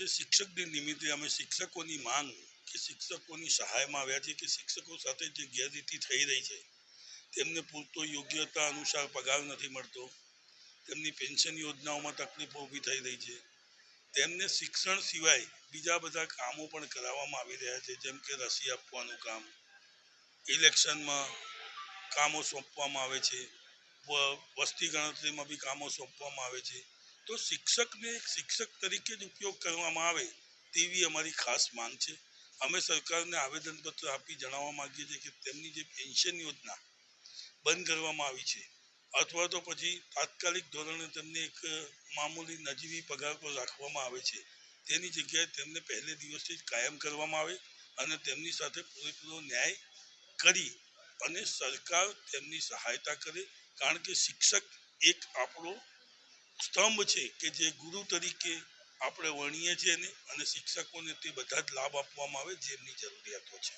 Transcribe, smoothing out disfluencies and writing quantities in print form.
આજે શિક્ષક દિન નિમિત્તે અમે શિક્ષકોની માંગ કે શિક્ષકોની સહાયમાં આવ્યા છે કે શિક્ષકો સાથે જે ગેરરીતિ થઈ રહી છે તેમને પૂરતો યોગ્યતા અનુસાર પગાર નથી મળતો, તેમની પેન્શન યોજનાઓમાં તકલીફો ઊભી થઈ રહી છે, તેમને શિક્ષણ સિવાય બીજા બધા કામો પણ કરાવવામાં આવી રહ્યા છે, જેમ કે રસી આપવાનું કામ, ઇલેક્શનમાં કામો સોંપવામાં આવે છે, વસ્તી ગણતરીમાં બી કામો સોંપવામાં આવે છે. તો શિક્ષકને એક શિક્ષક તરીકે જ ઉપયોગ કરવામાં આવે તેવી અમારી ખાસ માંગ છે. અમે સરકારને આવેદનપત્ર આપી જણાવવા માંગીએ છીએ કે તેમની જે પેન્શન યોજના બંધ કરવામાં આવી છે અથવા તો પછી તાત્કાલિક ધોરણે તેમને એક મામૂલી નજીવી પગાર પર રાખવામાં આવે છે, તેની જગ્યાએ તેમને પહેલે દિવસથી જ કાયમ કરવામાં આવે અને તેમની સાથે પૂરેપૂરો ન્યાય કરી અને સરકાર તેમની સહાયતા કરે. કારણ કે શિક્ષક એક આપણો સ્તંભ છે કે જે ગુરુ તરીકે આપણે વણીએ છીએ અને શિક્ષકોને તે બધા જ લાભ આપવામાં આવે જેમની જરૂરિયાતો છે.